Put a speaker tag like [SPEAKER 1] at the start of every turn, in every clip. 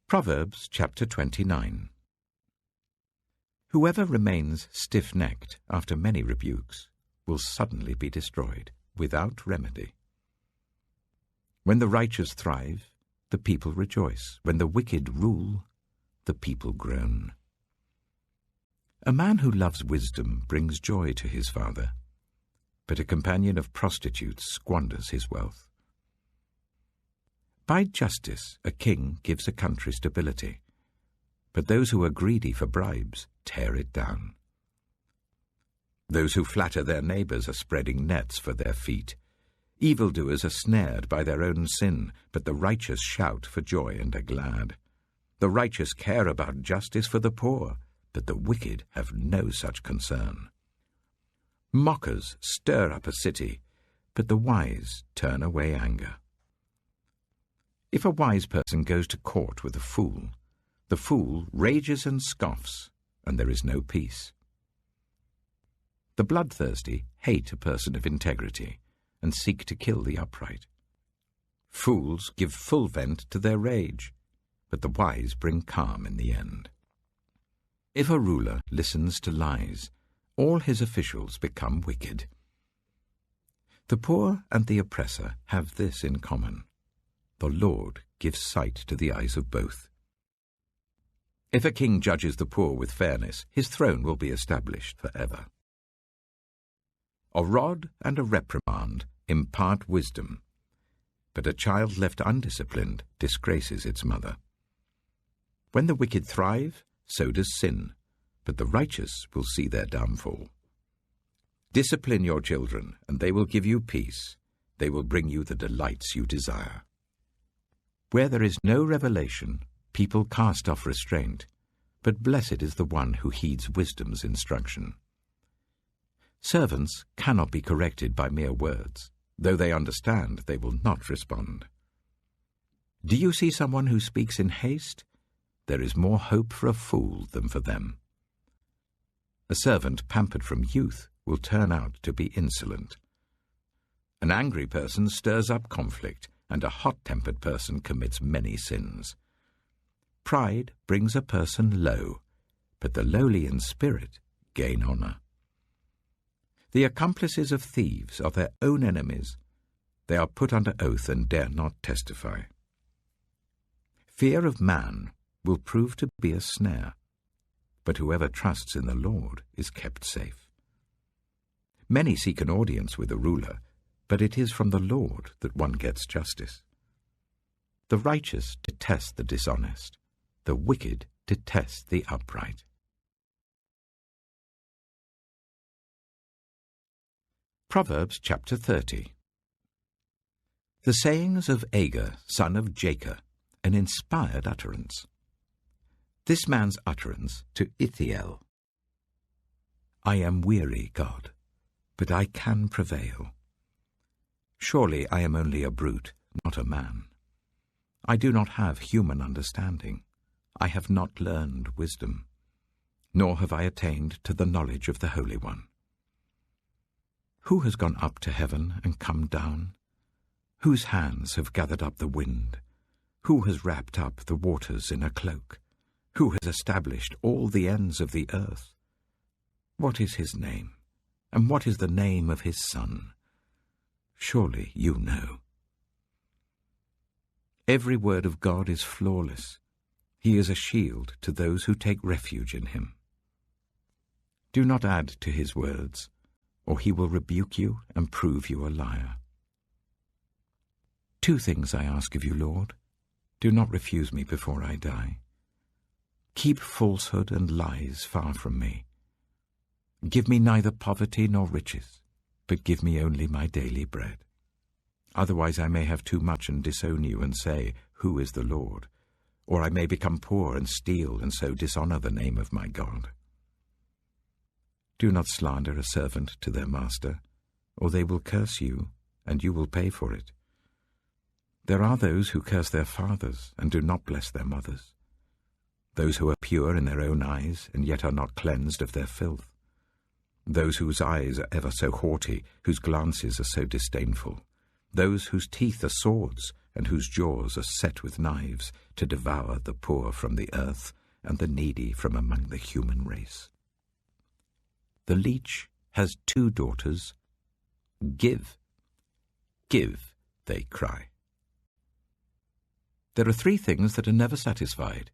[SPEAKER 1] Proverbs chapter 29. Whoever remains stiff-necked after many rebukes will suddenly be destroyed, without remedy. When the righteous thrive, the people rejoice. When the wicked rule, the people groan. A man who loves wisdom brings joy to his father, but a companion of prostitutes squanders his wealth. By justice, a king gives a country stability, but those who are greedy for bribes tear it down. Those who flatter their neighbors are spreading nets for their feet. Evildoers are snared by their own sin, but the righteous shout for joy and are glad. The righteous care about justice for the poor, but the wicked have no such concern. Mockers stir up a city, but the wise turn away anger. If a wise person goes to court with the fool rages and scoffs, and there is no peace. The bloodthirsty hate a person of integrity and seek to kill the upright. Fools give full vent to their rage, but the wise bring calm in the end. If a ruler listens to lies, all his officials become wicked. The poor and the oppressor have this in common: the Lord gives sight to the eyes of both. If a king judges the poor with fairness, his throne will be established forever. A rod and a reprimand impart wisdom, but a child left undisciplined disgraces its mother. When the wicked thrive, so does sin, but the righteous will see their downfall. Discipline your children, and they will give you peace. They will bring you the delights you desire. Where there is no revelation, people cast off restraint, but blessed is the one who heeds wisdom's instruction. Servants cannot be corrected by mere words. Though they understand, they will not respond. Do you see someone who speaks in haste? There is more hope for a fool than for them. A servant pampered from youth will turn out to be insolent. An angry person stirs up conflict, and a hot-tempered person commits many sins. Pride brings a person low, but the lowly in spirit gain honor. The accomplices of thieves are their own enemies. They are put under oath and dare not testify. Fear of man will prove to be a snare, but whoever trusts in the Lord is kept safe. Many seek an audience with a ruler, but it is from the Lord that one gets justice. The righteous detest the dishonest. The wicked detest the upright. Proverbs chapter 30. The sayings of Agur, son of Jacob, an inspired utterance. This man's utterance to Ithiel: I am weary, God, but I can prevail. Surely I am only a brute, not a man. I do not have human understanding. I have not learned wisdom, nor have I attained to the knowledge of the Holy One. Who has gone up to heaven and come down? Whose hands have gathered up the wind? Who has wrapped up the waters in a cloak? Who has established all the ends of the earth? What is his name, and what is the name of his son? Surely you know. Every word of God is flawless. He is a shield to those who take refuge in him. Do not add to his words, or he will rebuke you and prove you a liar. 2 things I ask of you, Lord. Do not refuse me before I die. Keep falsehood and lies far from me. Give me neither poverty nor riches, but give me only my daily bread. Otherwise I may have too much and disown you and say, Who is the Lord? Or I may become poor and steal and so dishonor the name of my God. Do not slander a servant to their master, or they will curse you, and you will pay for it. There are those who curse their fathers and do not bless their mothers, those who are pure in their own eyes and yet are not cleansed of their filth, those whose eyes are ever so haughty, whose glances are so disdainful, those whose teeth are swords and whose jaws are set with knives to devour the poor from the earth and the needy from among the human race. The leech has 2 daughters. Give, give, they cry. There are 3 things that are never satisfied,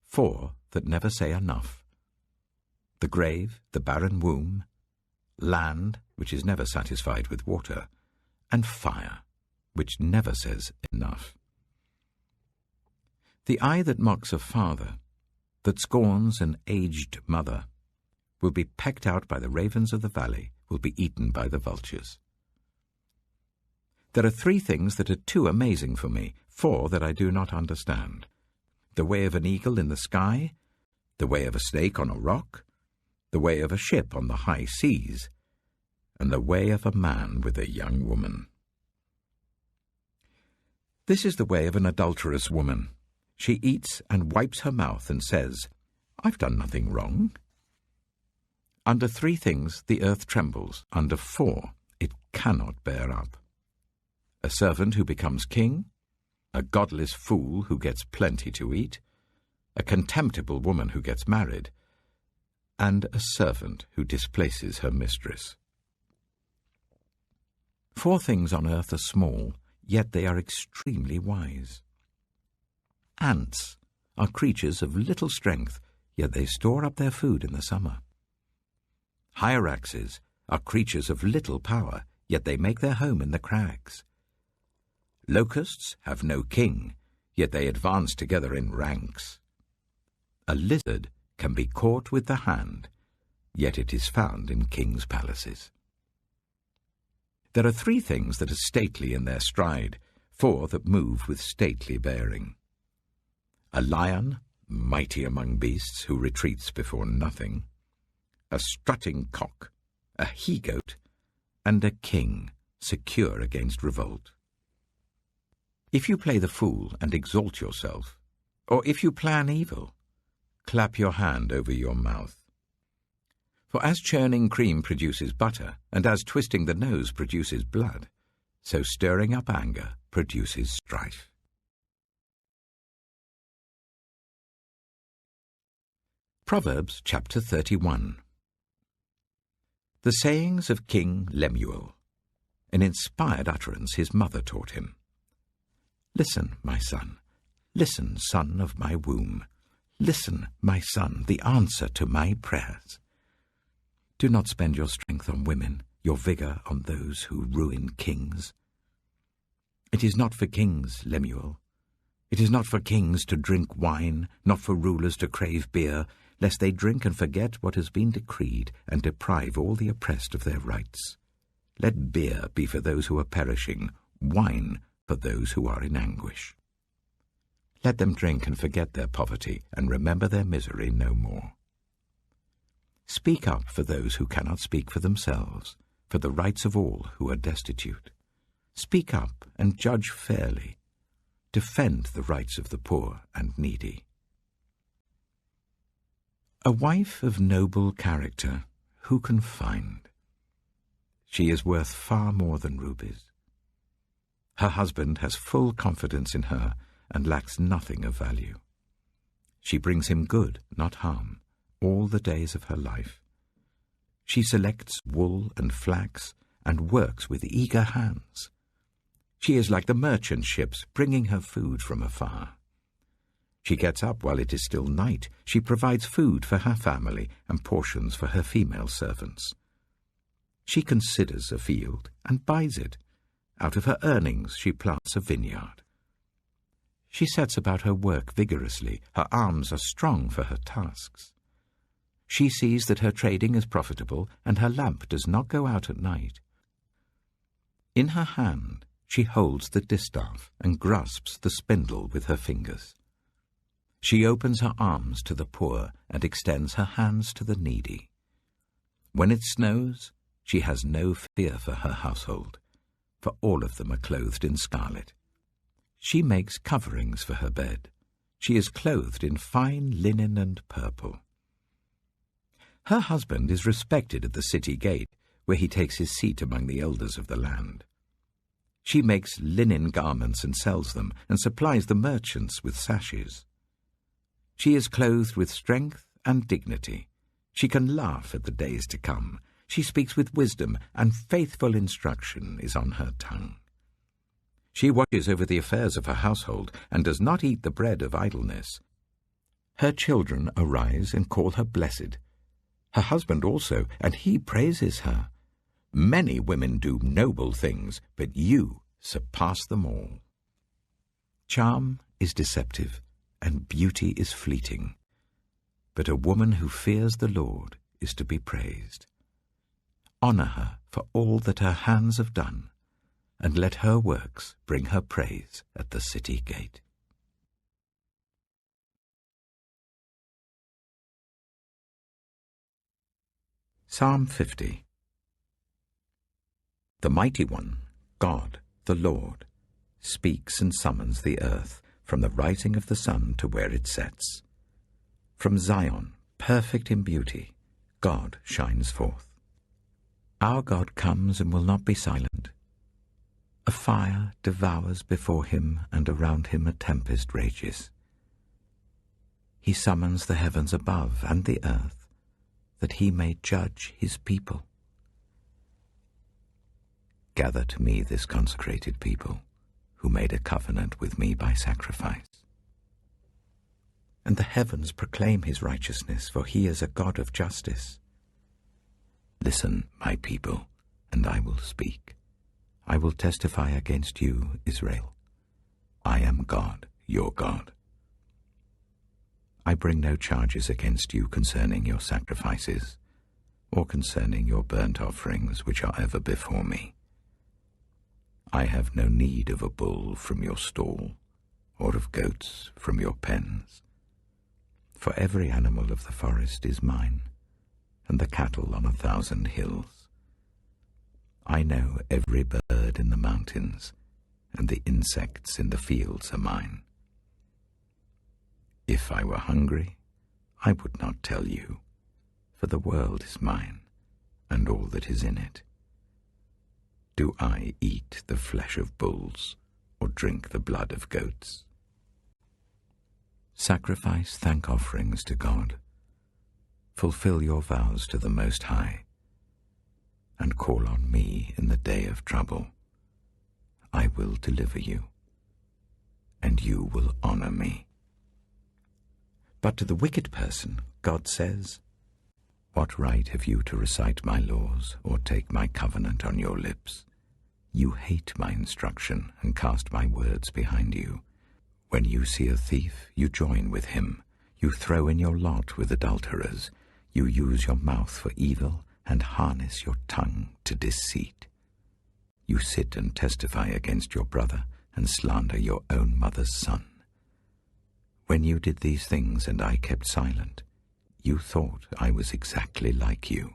[SPEAKER 1] 4 that never say enough. The grave, the barren womb, land, which is never satisfied with water, and fire, which never says enough. The eye that mocks a father, that scorns an aged mother, will be pecked out by the ravens of the valley, will be eaten by the vultures. There are 3 things that are too amazing for me, 4 that I do not understand. The way of an eagle in the sky, the way of a snake on a rock, the way of a ship on the high seas, and the way of a man with a young woman. This is the way of an adulterous woman. She eats and wipes her mouth and says, "I've done nothing wrong." Under 3 things the earth trembles, under 4 it cannot bear up. A servant who becomes king, a godless fool who gets plenty to eat, a contemptible woman who gets married, and a servant who displaces her mistress. 4 things on earth are small, yet they are extremely wise. Ants are creatures of little strength, yet they store up their food in the summer. Hyraxes are creatures of little power, yet they make their home in the crags. Locusts have no king, yet they advance together in ranks. A lizard can be caught with the hand, yet it is found in kings' palaces. There are 3 things that are stately in their stride, 4 that move with stately bearing. A lion, mighty among beasts, who retreats before nothing, a strutting cock, a he-goat, and a king, secure against revolt. If you play the fool and exalt yourself, or if you plan evil, clap your hand over your mouth. For as churning cream produces butter, and as twisting the nose produces blood, so stirring up anger produces strife. Proverbs chapter 31. The sayings of King Lemuel, an inspired utterance his mother taught him. Listen, my son, listen, son of my womb. Listen, my son, the answer to my prayers. Do not spend your strength on women, your vigor on those who ruin kings. It is not for kings, Lemuel. It is not for kings to drink wine, not for rulers to crave beer, lest they drink and forget what has been decreed and deprive all the oppressed of their rights. Let beer be for those who are perishing, wine for those who are in anguish. Let them drink and forget their poverty and remember their misery no more. Speak up for those who cannot speak for themselves, for the rights of all who are destitute. Speak up and judge fairly. Defend the rights of the poor and needy. A wife of noble character, who can find? She is worth far more than rubies. Her husband has full confidence in her and lacks nothing of value. She brings him good, not harm, all the days of her life. She selects wool and flax and works with eager hands. She is like the merchant ships bringing her food from afar. She gets up while it is still night. She provides food for her family and portions for her female servants. She considers a field and buys it. Out of her earnings she plants a vineyard. She sets about her work vigorously. Her arms are strong for her tasks. She sees that her trading is profitable and her lamp does not go out at night. In her hand she holds the distaff and grasps the spindle with her fingers. She opens her arms to the poor and extends her hands to the needy. When it snows, she has no fear for her household, for all of them are clothed in scarlet. She makes coverings for her bed. She is clothed in fine linen and purple. Her husband is respected at the city gate, where he takes his seat among the elders of the land. She makes linen garments and sells them, and supplies the merchants with sashes. She is clothed with strength and dignity. She can laugh at the days to come. She speaks with wisdom, and faithful instruction is on her tongue. She watches over the affairs of her household, and does not eat the bread of idleness. Her children arise and call her blessed. Her husband also, and he praises her. Many women do noble things, but you surpass them all. Charm is deceptive, and beauty is fleeting. But a woman who fears the Lord is to be praised. Honor her for all that her hands have done, and let her works bring her praise at the city gate. Psalm 50. The Mighty One, God, the Lord, speaks and summons the earth from the rising of the sun to where it sets. From Zion, perfect in beauty, God shines forth. Our God comes and will not be silent. A fire devours before him, and around him a tempest rages. He summons the heavens above and the earth, that he may judge his people. Gather to me this consecrated people, who made a covenant with me by sacrifice. And the heavens proclaim his righteousness, for he is a God of justice. Listen, my people, and I will speak. I will testify against you, Israel. I am God, your God. I bring no charges against you concerning your sacrifices, or concerning your burnt offerings which are ever before me. I have no need of a bull from your stall, or of goats from your pens. For every animal of the forest is mine, and the cattle on 1,000 hills. I know every bird in the mountains, and the insects in the fields are mine. If I were hungry, I would not tell you, for the world is mine, and all that is in it. Do I eat the flesh of bulls, or drink the blood of goats? Sacrifice thank offerings to God. Fulfill your vows to the Most High, and call on me in the day of trouble. I will deliver you, and you will honor me. But to the wicked person, God says, what right have you to recite my laws, or take my covenant on your lips? You hate my instruction, and cast my words behind you. When you see a thief, you join with him. You throw in your lot with adulterers. You use your mouth for evil, and harness your tongue to deceit. You sit and testify against your brother, and slander your own mother's son. When you did these things and I kept silent, you thought I was exactly like you.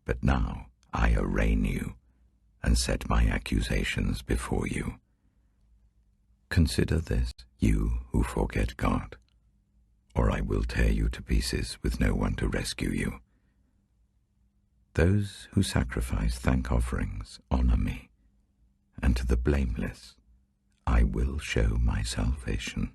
[SPEAKER 1] But now I arraign you, and set my accusations before you. Consider this, you who forget God, or I will tear you to pieces with no one to rescue you. Those who sacrifice thank offerings honor me, and to the blameless I will show my salvation.